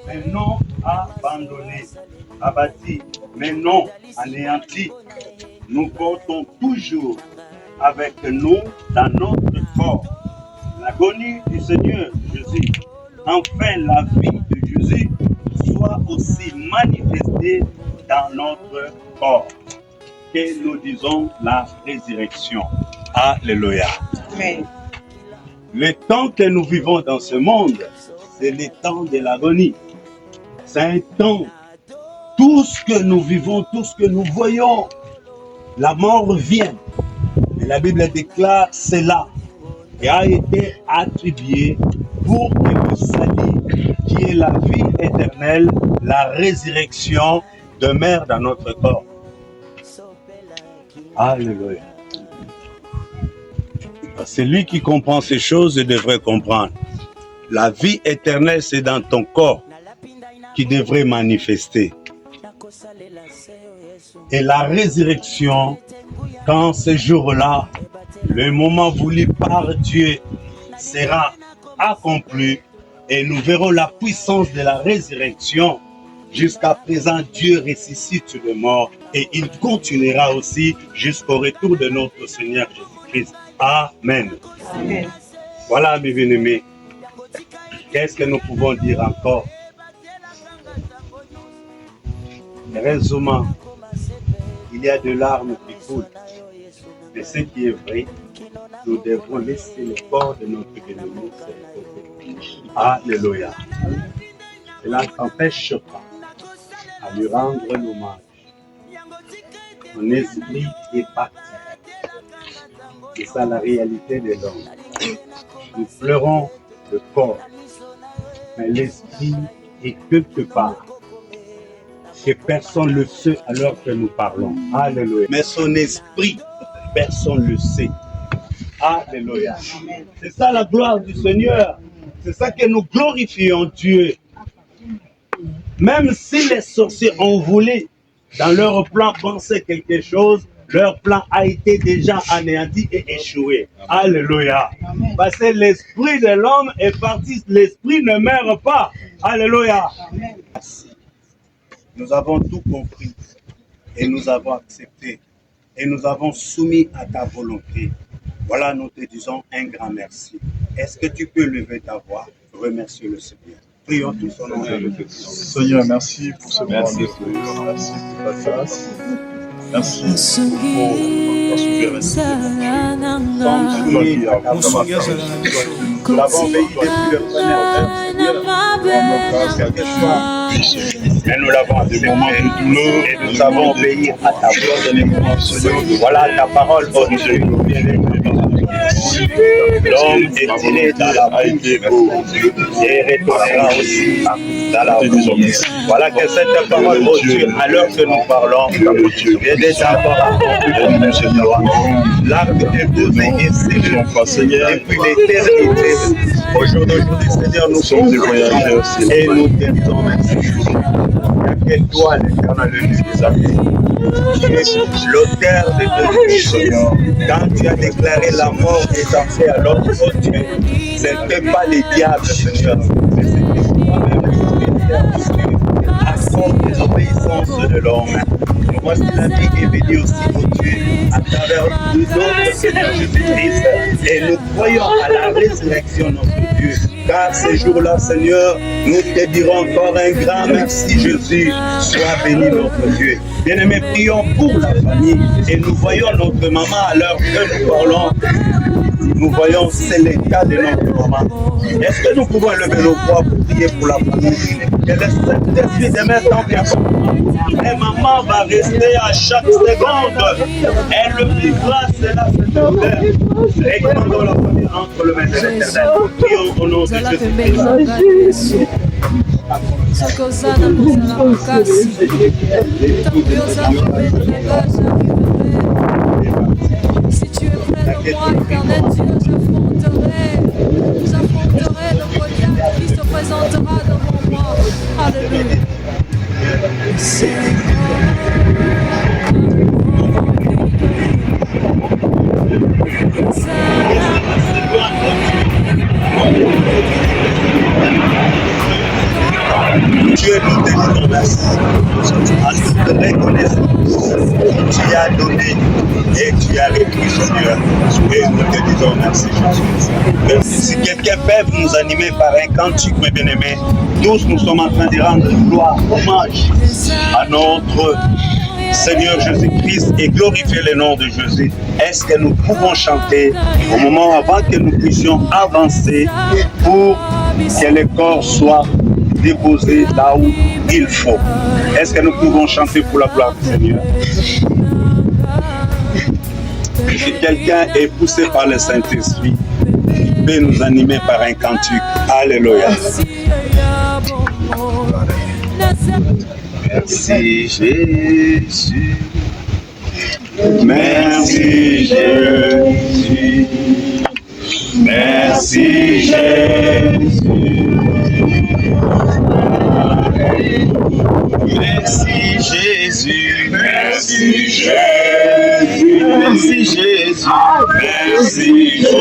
Mais non abandonné, abattu, mais non anéanti. Nous portons toujours avec nous dans notre corps l'agonie du Seigneur Jésus. Enfin, la vie de Jésus soit aussi manifestée dans notre corps. Que nous disons la résurrection. Alléluia. Amen. Le temps que nous vivons dans ce monde, c'est le temps de l'agonie. C'est un temps, tout ce que nous vivons, tout ce que nous voyons, la mort vient. Mais la Bible déclare cela et a été attribué pour que le salut, qui est la vie éternelle, la résurrection, demeure dans notre corps. Alléluia. Celui qui comprend ces choses devrait comprendre. La vie éternelle, c'est dans ton corps qui devrait manifester. Et la résurrection, quand ce jour-là, le moment voulu par Dieu sera accompli et nous verrons la puissance de la résurrection. Jusqu'à présent, Dieu ressuscite les morts et il continuera aussi jusqu'au retour de notre Seigneur Jésus-Christ. Amen. Amen. Voilà, mes bien-aimés. Qu'est-ce que nous pouvons dire encore? Heureusement, il y a de larmes qui coulent. Mais ce qui est vrai, nous devons laisser le corps de notre bien-aimé se reposer. Alléluia. Cela n'empêche pas à lui rendre l'hommage. Mon esprit est parti. C'est ça la réalité de l'homme. Nous pleurons le corps, mais l'esprit est quelque part. Que personne ne le sait alors que nous parlons. Alléluia. Mais son esprit, personne ne le sait. Alléluia. C'est ça la gloire du Seigneur. C'est ça que nous glorifions Dieu. Même si les sorciers ont voulu, dans leur plan, penser quelque chose, leur plan a été déjà anéanti et échoué. Alléluia. Parce que l'esprit de l'homme est parti, l'esprit ne meurt pas. Alléluia. Nous avons tout compris et nous avons accepté et nous avons soumis à ta volonté. Voilà, nous te disons un grand merci. Est-ce que tu peux lever ta voix, remercier le Seigneur? Prions tous au nom de Dieu. Seigneur, merci pour ce moment de prière. Merci pour ta grâce. Merci pour ta souveraineté. Nous l'avons obéi depuis le premier mais nous l'avons accepté et nous avons obéi à ta volonté. Voilà ta parole, oh Dieu. L'homme est né dans la boue et retournera aussi dans la boue. Voilà que cette parole, oh Dieu, alors que nous parlons, est déjà encore accomplie, Seigneur. L'acte est posé et scellé depuis l'éternité. Aujourd'hui, Seigneur, nous sommes témoignés et nous te disons merci. Il y a que toi, l'Éternel, le Dieu des armées, qui est l'auteur de notre vie, Seigneur. Quand tu as déclaré la mort est entrée à l'autre, oh Dieu, ce n'était pas les diables, Seigneur, mais c'était toi-même le à cause des obéissances de l'homme. Voici la vie est venue aussi, oh Dieu, à travers nous autres, Seigneur Jésus-Christ, et nous croyons à la résurrection, notre Dieu. Car ces jours-là, Seigneur, nous te dirons encore un grand merci, Jésus. Sois béni, notre Dieu. Bien-aimés, prions pour la famille et nous voyons notre maman à l'heure que nous parlons. Nous voyons, c'est le cas de notre maman. Est-ce que nous pouvons lever nos voix pour prier pour la famille? Que le Saint-Esprit demeure tant bien. Et maman va rester à chaque seconde. Elle vivra, cela se et commandons la famille entre le main de l'Éternel. Prions au nom de Jésus-Christ. Si tu es près de moi, éternel Dieu, j'affronterai Dieu, nous te disons merci. En toute reconnaissance, tu as donné et tu as repris, Seigneur. Et nous te disons merci, Jésus. Si quelqu'un peut nous animer par un cantique, mes bien-aimés, tous nous sommes en train de rendre gloire, hommage à notre Seigneur Jésus-Christ et glorifier le nom de Jésus. Est-ce que nous pouvons chanter au moment avant que nous puissions avancer pour que le corps soit déposé là où il faut? Est-ce que nous pouvons chanter pour la gloire du Seigneur? Si quelqu'un est poussé par le Saint-Esprit, il peut nous animer par un cantique. Alléluia. Merci Jésus, merci Jésus, merci Jésus, merci Jésus, merci Jésus, merci Jésus, merci Jésus,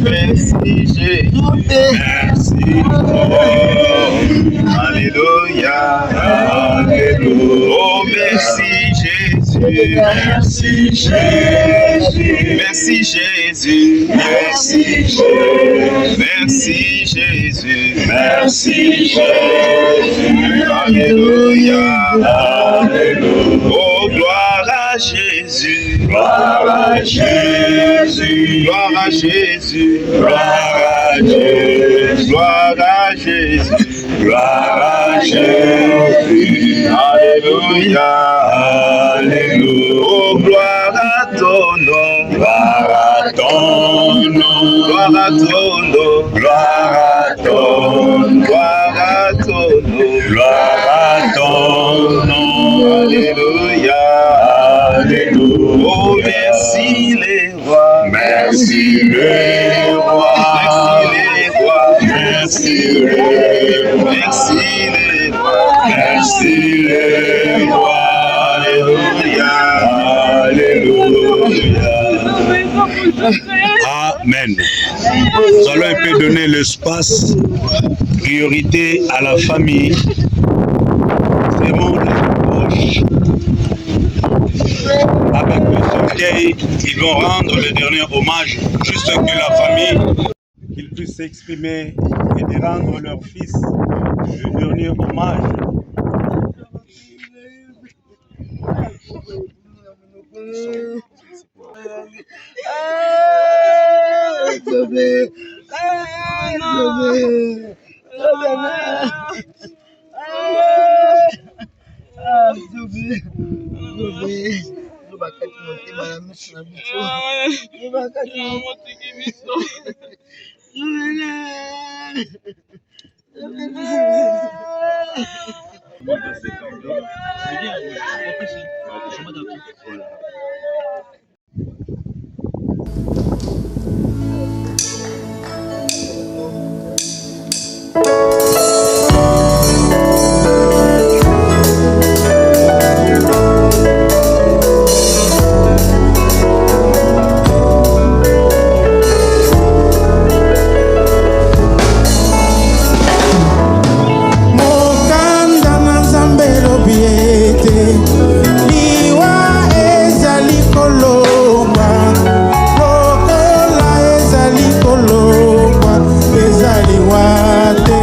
merci Jésus, merci. Alléluia, alléluia. Oh merci Jésus, merci Jésus, merci Jésus, merci Jésus, merci Jésus, merci Jésus. Alléluia, alléluia. Oh gloire à Jésus, gloire à Jésus, gloire à Jésus, gloire à Jésus, gloire à Jésus, gloire à Jésus. Alléluia, alléluia. Oh gloire à ton nom, gloire à ton nom, gloire à ton nom, gloire à ton nom, gloire à ton nom, gloire à ton nom. Alléluia, alléluia. Oh merci les rois, merci les rois, merci les rois, merci les rois, merci les rois. Alléluia, alléluia. Amen. Nous allons un peu donner l'espace, priorité à la famille. C'est mon proche. Avec le cercueil, ils vont rendre le dernier hommage, juste que la famille, qu'ils puissent s'exprimer et de rendre leur fils le dernier hommage. Ezali kolongwa, ezali wate.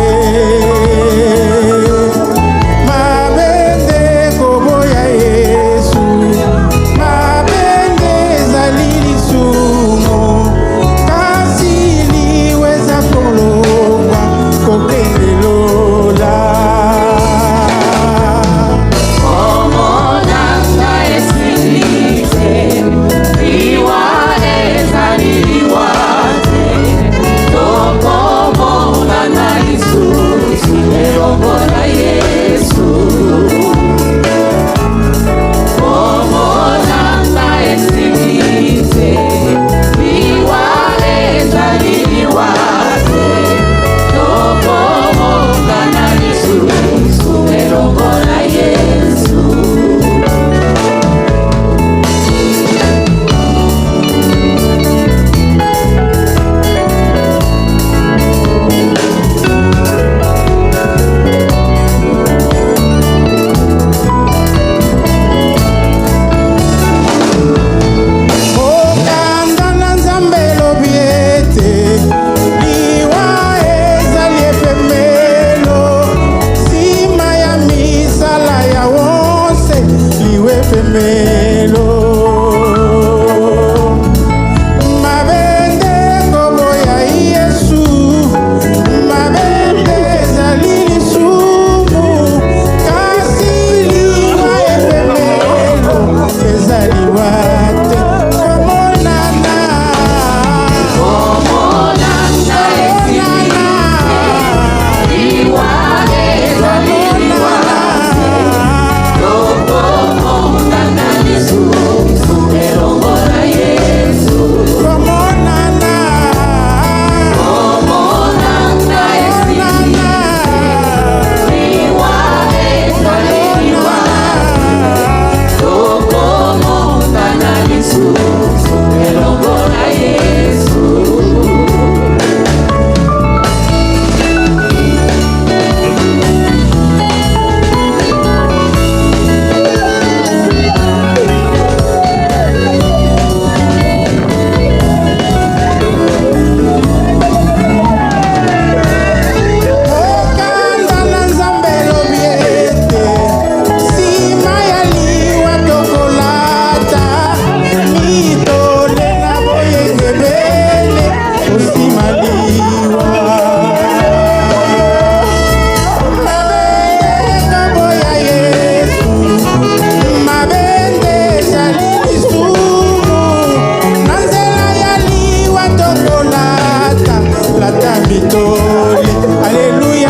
Alléluia.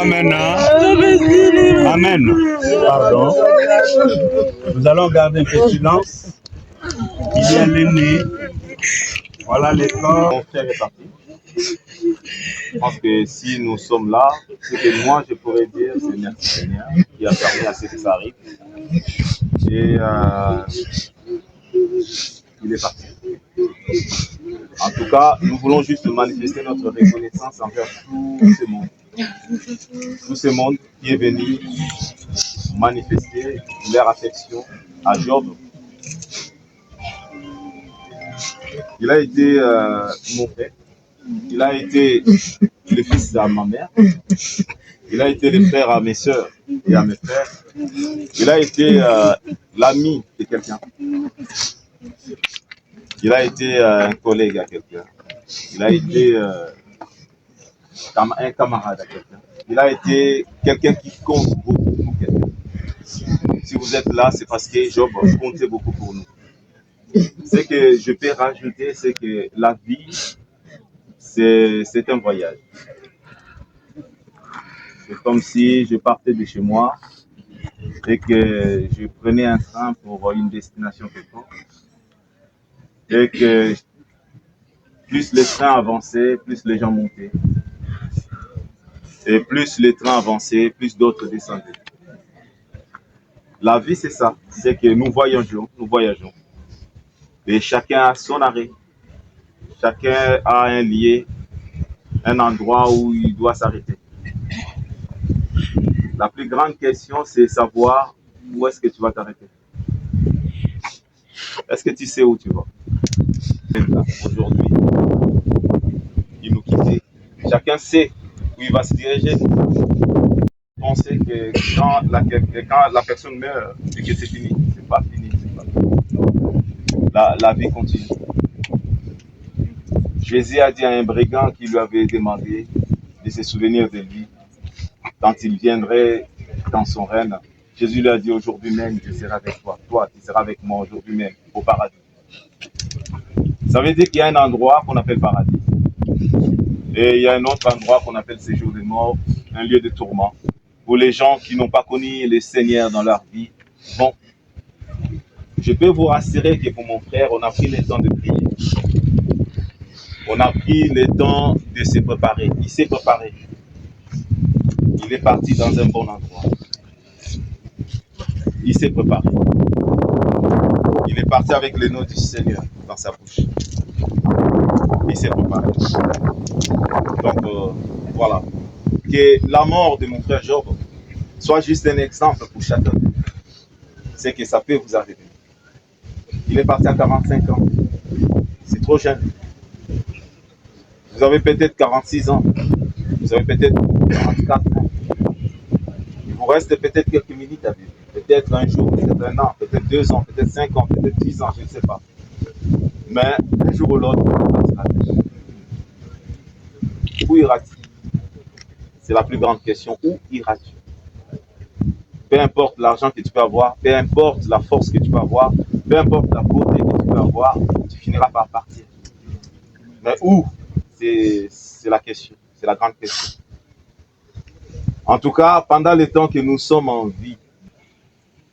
Amen. Amen. Pardon. Nous allons garder un peu de silence. Il y a l'aîné. Voilà les corps. Mon frère est parti. Je pense que si nous sommes là, ce que moi je pourrais dire, c'est merci Seigneur qui a permis à ce que ça arrive. Et il est parti. En tout cas, nous voulons juste manifester notre reconnaissance envers tout ce monde. Tout ce monde qui est venu manifester leur affection à Job. Il a été mon frère. Il a été le fils à ma mère. Il a été le frère à mes soeurs et à mes frères. Il a été l'ami de quelqu'un. Il a été un collègue à quelqu'un. Il a été un camarade à quelqu'un. Il a été quelqu'un qui compte beaucoup pour quelqu'un. Si vous êtes là, c'est parce que Job comptait beaucoup pour nous. Ce que je peux rajouter, c'est que la vie, c'est un voyage. C'est comme si je partais de chez moi et que je prenais un train pour une destination quelconque. Et que plus le train avançait, plus les gens montaient. Et plus le train avançait, plus d'autres descendaient. La vie, c'est ça. C'est que nous voyageons. Et chacun a son arrêt. Chacun a un lieu, un endroit où il doit s'arrêter. La plus grande question, c'est savoir où est-ce que tu vas t'arrêter. Est-ce que tu sais où tu vas? Aujourd'hui, il nous quitte. Chacun sait où il va se diriger. On sait que quand la personne meurt et que c'est fini, c'est pas fini. La vie continue. Jésus a dit à un brigand qui lui avait demandé de se souvenir de lui quand il viendrait dans son règne. Jésus lui a dit aujourd'hui même, je serai avec toi. Toi, tu seras avec moi aujourd'hui même au paradis. Ça veut dire qu'il y a un endroit qu'on appelle paradis. Et il y a un autre endroit qu'on appelle séjour des morts, un lieu de tourment, où les gens qui n'ont pas connu le Seigneur dans leur vie vont. Je peux vous rassurer que pour mon frère, on a pris le temps de prier. On a pris le temps de se préparer. Il s'est préparé. Il est parti dans un bon endroit. Il s'est préparé. Il est parti avec le nom du Seigneur dans sa bouche. Il s'est préparé. Donc, voilà. Que la mort de mon frère Job soit juste un exemple pour chacun. C'est que ça peut vous arriver. Il est parti à 45 ans. C'est trop jeune. Vous avez peut-être 46 ans. Vous avez peut-être 44 ans. Il vous reste peut-être quelques minutes à vivre. Peut-être un jour, peut-être un an, peut-être 2 ans, peut-être 5 ans, peut-être 10 ans, je ne sais pas. Mais un jour ou l'autre, où iras-tu? C'est la plus grande question. Où iras-tu? Peu importe l'argent que tu peux avoir, peu importe la force que tu peux avoir, peu importe la beauté que tu peux avoir, tu finiras par partir. Mais où? C'est la question, c'est la grande question. En tout cas, pendant le temps que nous sommes en vie,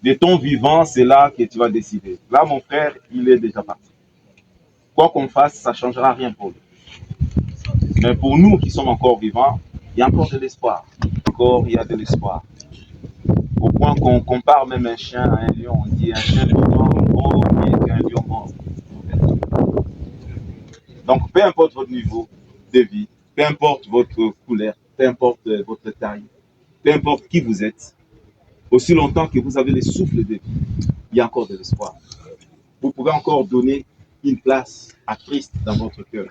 de ton vivant, c'est là que tu vas décider. Là, mon frère, il est déjà parti. Quoi qu'on fasse, ça ne changera rien pour lui. Mais pour nous qui sommes encore vivants, il y a encore de l'espoir. Encore, il y a de l'espoir. Au point qu'on compare même un chien à un lion. On dit un chien vivant vaut mieux qu'un lion mort. Donc, peu importe votre niveau de vie, peu importe votre couleur, peu importe votre taille, peu importe qui vous êtes, aussi longtemps que vous avez le souffle de vie, il y a encore de l'espoir. Vous pouvez encore donner une place à Christ dans votre cœur.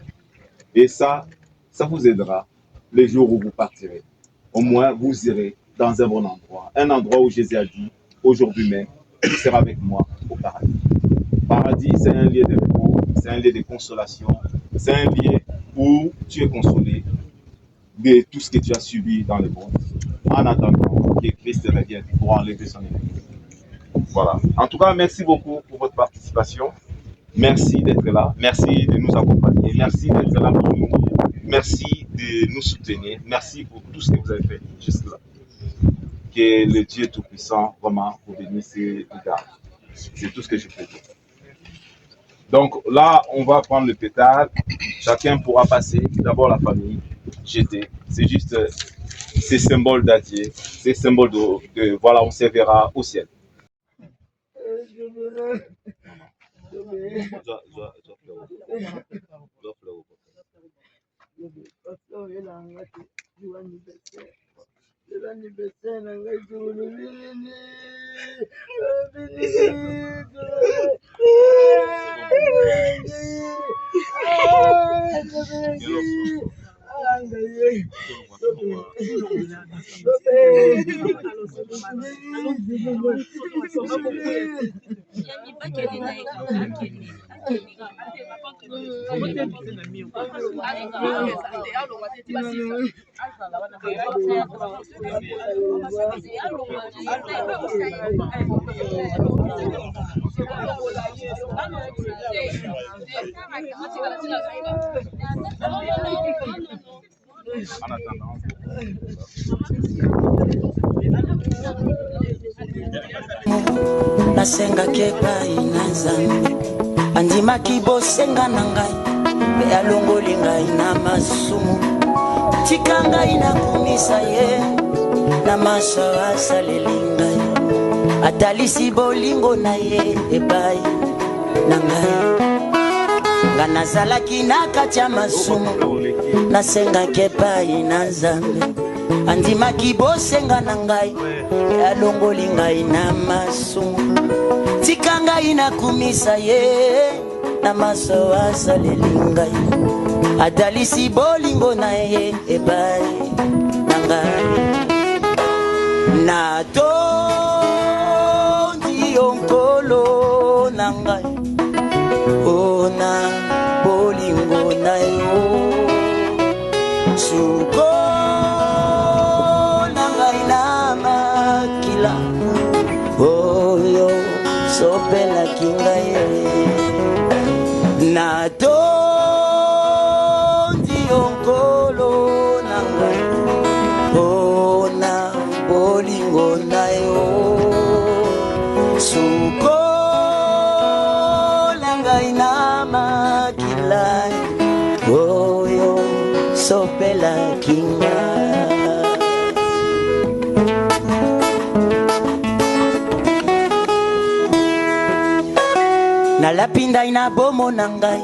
Et ça vous aidera les jours où vous partirez. Au moins, vous irez dans un bon endroit. Un endroit où Jésus a dit, aujourd'hui même, tu seras avec moi au paradis. Le paradis, c'est un lieu de repos, c'est un lieu de consolation, c'est un lieu où tu es consolé de tout ce que tu as subi dans le monde, en attendant que Christ revienne pour enlever son ennemi. Voilà. En tout cas, merci beaucoup pour votre participation. Merci d'être là. Merci de nous accompagner. Merci d'être là pour nous. Merci de nous soutenir. Merci pour tout ce que vous avez fait jusque-là. Que le Dieu Tout-Puissant, vraiment, vous bénisse et vous garde. C'est tout ce que je peux dire. Donc là, on va prendre le pétale. Chacun pourra passer. D'abord la famille, jeter. C'est juste ces symboles d'adieu, ces symboles de voilà, on se verra au ciel. En attendant. Nasenga kepai na Nzambe andimaki bosenga na ngai mpe alongoli ngai na masumu tika ngai nakumisa ye na maso asaleli ngai atalisi bolingo na ye epai na ngai nga nazalaki na kati ya masumu nasengaki epai na Nzambe andimaki bosenga na ngai alongoli ngai na masumu tika ngai nakumisa ye na maso asaleli ngai atalisi bolingo na ye epai na ngai natondi yo nkolo na ngai ona bolingo na yo suko na ngai na makila oyo sopelaki ngai natondi yo nkolo na ngai ona bolingo na yo sukola ngai na makila oyo sopelaki ngai. Nalapinda ina bomo na ngai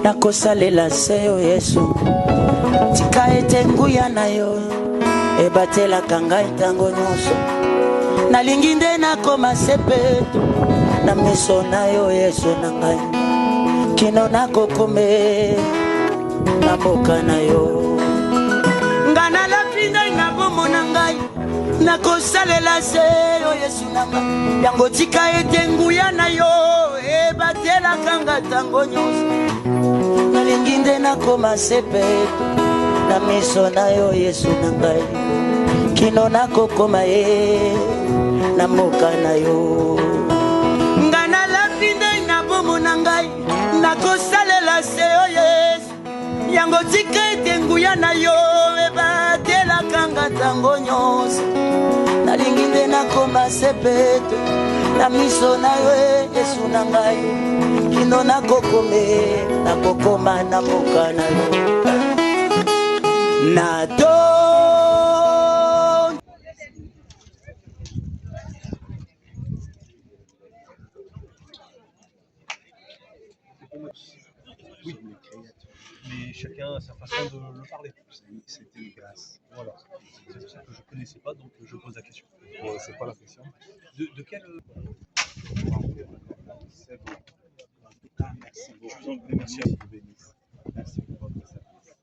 nakosalela se yo Yesu tika ete nguya na yo ebatelaka ngai ntango nyonso nalingi nde nakoma sepetu na miso na yo Yesu na ngai kino nakokome na mboka na yo nga nalapinda ina bomo na ngai nakosalela se yo Yesu na ngai yango tika ete nguya na yo ebatelaka ngai ntango nyonso nalingi nde nakoma sepetu na miso na yo Yesu na ngai kino nakokoma ye na mboka na yo nga nalapinda ina bomo na ngai nakosalela se yo Yesu yango tika ete nguya na yo ebatelaka ngai ntango nyonso nalingi nde nakoma sepetu na miso na yo Yesu na ngai kino nakokoma na mboka na yo Nadon. Oui, mais chacun a sa façon de le parler. C'est dégueulasse. Voilà. C'est pour ça que je ne connaissais pas, donc je pose la question. C'est pas la question. De quel. C'est bon. Merci beaucoup. Merci à vous. Merci pour votre service.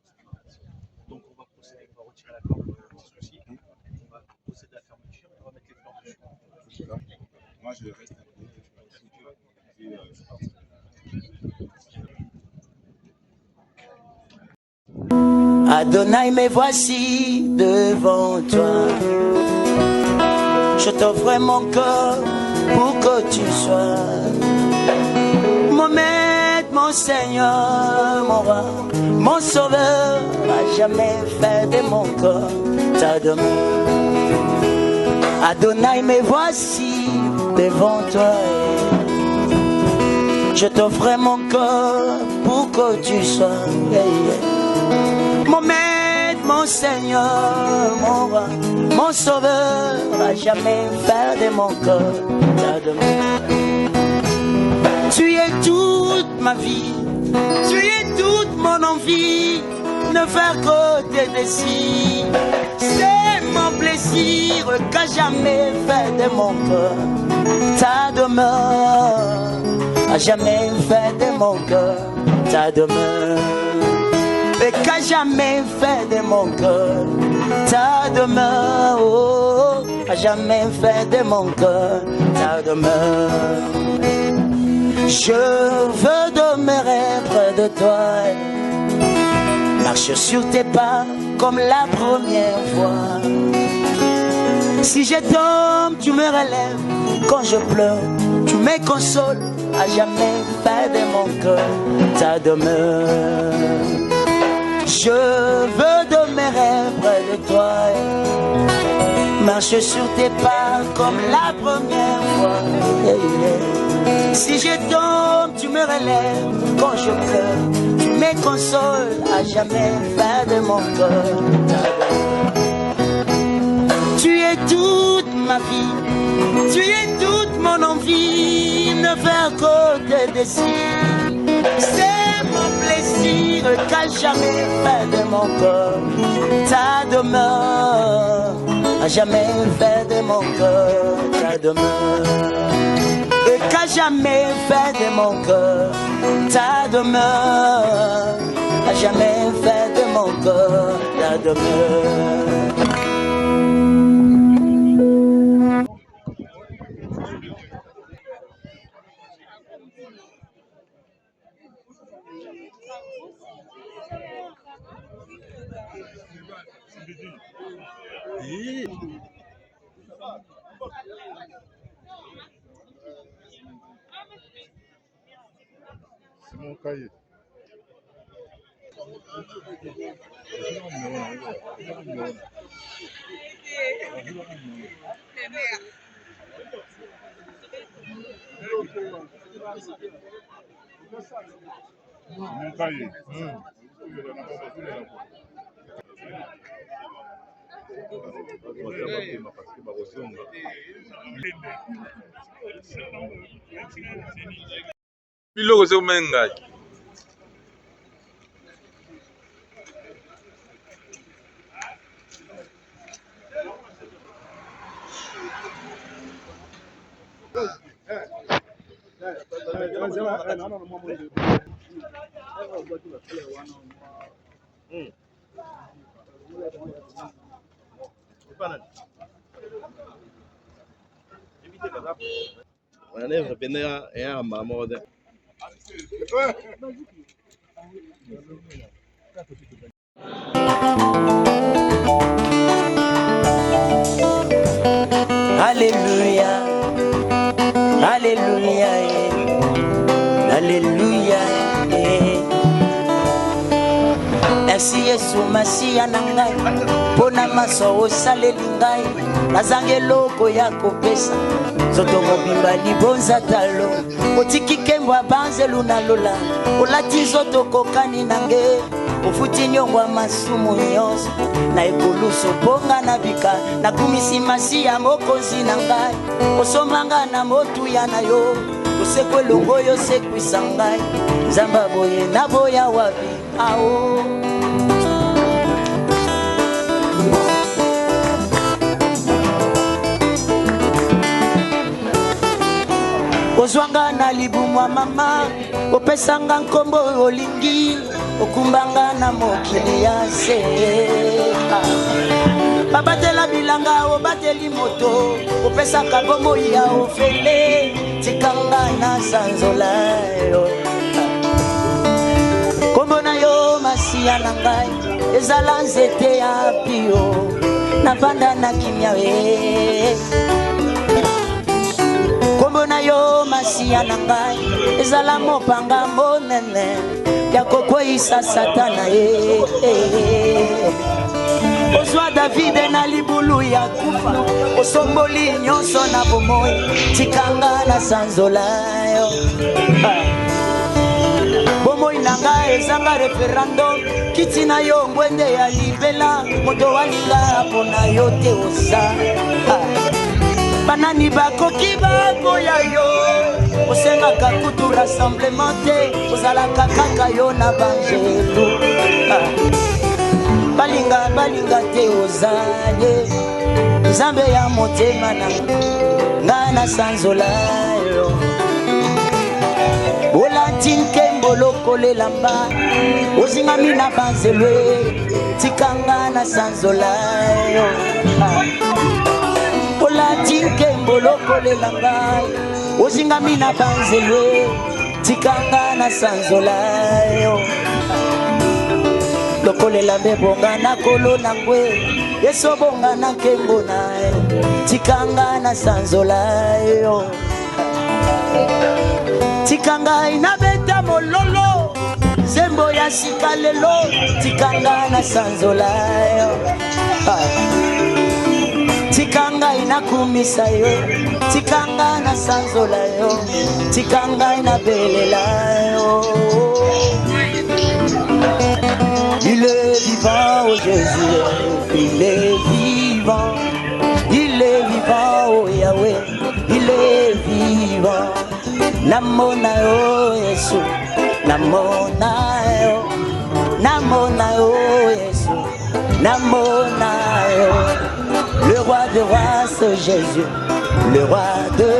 Donc on va procéder, on va retirer la corde sans souci. On va procéder à la fermeture, on va mettre les fleurs dessus. Moi, je reste un peu. Adonai, me voici devant toi. Je t'offre mon corps pour que tu sois mon maître, mon Seigneur, mon roi, mon sauveur. À jamais fait de mon corps ta demeure. Adonai, me voici devant toi. Je t'offre mon corps pour que tu sois mon maître, mon Seigneur, mon roi, mon sauveur. À jamais faire de mon corps ta demeure. Tu es toute ma vie, tu es toute mon envie. Ne faire que tes désirs, c'est mon plaisir qu'à jamais fait de mon corps ta demeure. À jamais fait de mon cœur ta demeure. Et qu'à jamais fait de mon cœur ta demeure. Oh, à jamais fait de mon cœur ta demeure. Je veux demeurer près de toi, marche sur tes pas comme la première fois. Si je tombe, tu me relèves. Quand je pleure, tu me consoles. À jamais fait de mon cœur ta demeure. Je veux demeurer près de toi, marche sur tes pas comme la première fois. Si je tombe, tu me relèves. Quand je pleure, tu me consoles. À jamais fait de mon cœur ta demeure. Tu es toute ma vie, tu es toute mon envie. Ne faire que tes désirs, c'est mon plaisir qu'à jamais fait de mon corps ta demeure. À jamais fait de mon cœur ta demeure. Et qu'à jamais fait de mon cœur ta demeure. À jamais fait de mon cœur ta demeure. C'est mon cahier. Mon cahier. Biloko zomenga. Alléluia, Alléluia, Alléluia. Merci Yesu Masiya na ngai pona maso osaleli ngai nazange eloko ya kopesa zoto mobimba libonza talo otiki kembo abanzelu na lola olati nzoto kokani nange ofuti nyongwa masumu nyonso na ekolusu bonga na bika nakumisi masi ya mokonzi na ngai osombanga na motuya na yo oseko elongo oyo osekwisa ngai nzamba boye na boya wapi ao ozwanga na libumwa mama opesanga nkombo olingi okumbanga na mokili ya se babatela bilanga obateli moto opesaka bomoi ya ofele tikanga na sanzola yo kombo na yo masiya na ngai ezala nzete ya pio navanda na kimia we kombo na yo masiya na ngai ezala mopanga monene ya kokweyisa satana ye ozwa davide na libulu ya kufa osomboli nyonso na bomoi tikanga na sanzola yo bomoi na ngai ezanga referendum kiti na yo ngwende ya libela moto walinga mpona yo te oza banani bakoki bakoya yo osengaka kutu rassemblement te ozalaka kaka yo na banjelu balinga te ozali nzambe ya motema na nga na sanzola yo olati nkembo lokolela mba ozingami na banzelwe tikanga na sanzola yo olati nkembo lokolela ngai ozingami na banzelwe tikanga na sanzola yo lokolela mbebonga na kolo na ngwe esobonga na nkembo na tikanga na sanzola yo tikanga inabeta mololo zembo ya sika lelo tikanga na sanzola yo tikanga inakumisa yo tikanga na sanzola yo tikanga inabelela yo il est vivant oh Jésus il est vivant oh Yahweh il est vivant namona yo Yesu namona yo Yesu namona yo. Le roi de rois c'est Jésus, le roi de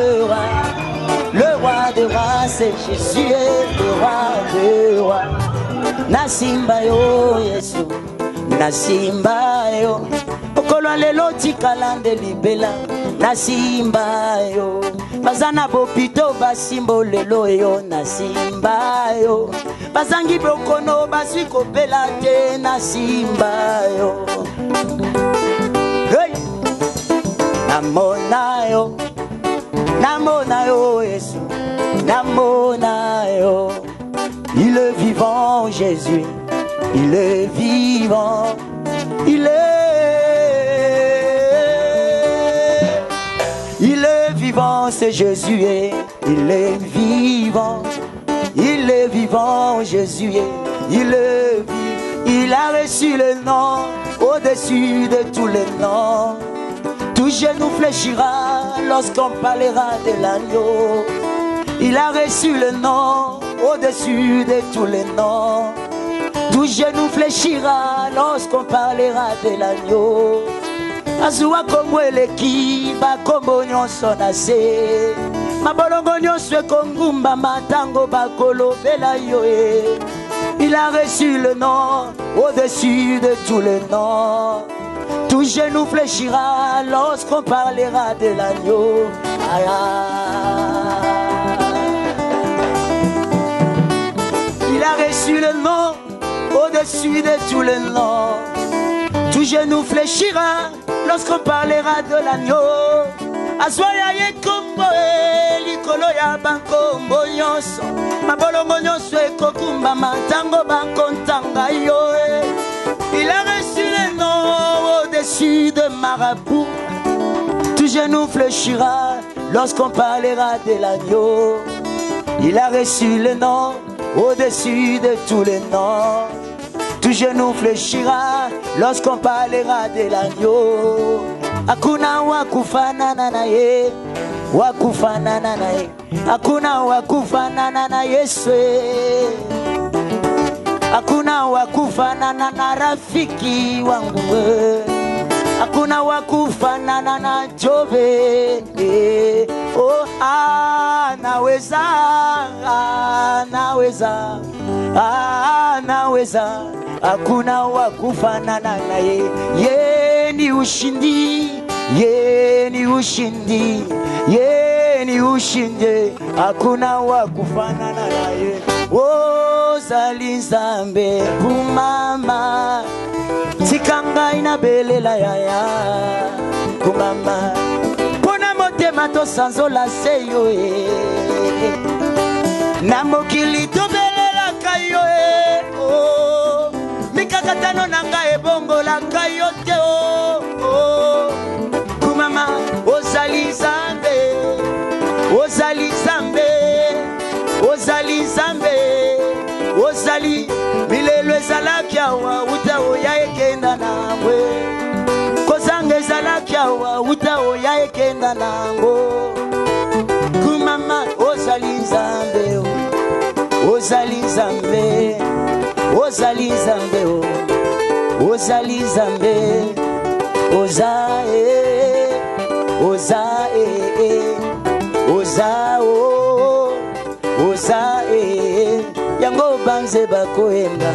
rois c'est Jésus, le roi de rois. Nasimba yo Yesu, nasimba yo. Okolo lelo tikalande libela, nasimba yo. Bazana bopito basimbo lelo yo, nasimba yo. Bazangi bokono baswi kopela te, nasimba yo. Hey! Namona yo Yesu, namona yo. Il est vivant Jésus, il est vivant, il est vivant c'est Jésus, il est vivant Jésus, il est vivant, il a reçu le nom au-dessus de tous les noms. Tout genou fléchira lorsqu'on parlera de l'agneau. Il a reçu le nom au-dessus de tous les noms. Tout genou fléchira lorsqu'on parlera de l'agneau. Azua komweleki bakombo nyonso na se. Mabolongo nyonso ekongumba matango bakolobela yo e. Il a reçu le nom au-dessus de tous les noms. Tout genou fléchira lorsqu'on parlera de l'agneau. Il a reçu le nom au-dessus de tous les noms. Tout genou fléchira lorsqu'on parlera de l'agneau. Asoya ye kombo e likolo ya bankombo nyonso. Mabolongo nyonso ekokumba matango bakontanga yo e. Il a reçu le nom au-dessus de marabout. Tout genou fléchira lorsqu'on parlera de l'agneau. Il a reçu le nom au-dessus de tous les noms. Tout tout genou fléchira lorsqu'on parlera de l'agneau. Hakuna wakufanana na ye, wakufanana na ye, hakuna wakufanana na Yesu, hakuna wakufanana na rafiki wangu, hakuna wakufanana na Jove. Oh, anaweza, anaweza, anaweza, hakuna wakufanana na ye. Ye ni ushindi, ye ni ushindi, ye ni ushindi, hakuna wakufanana na ye. Oh, zali Nzambe kumama, tikanga ina belela yaya kumama, pona motema to sanzola seyo na mokili to belela kayo oh, mikakatano nanga ebongo la kayo te oh, kumama, ozali Nzambe, ozali Nzambe, ozali Nzambe, ozali milelo ezalaki awa uta oya ekenda nangwe, kozanga ezalaki awa uta oya ekenda nango, kumama, ozali Nzambe, ozali Nzambe, ozali Nzambe, ozali Nzambe, oza oza oza oza yango banze bakoenda.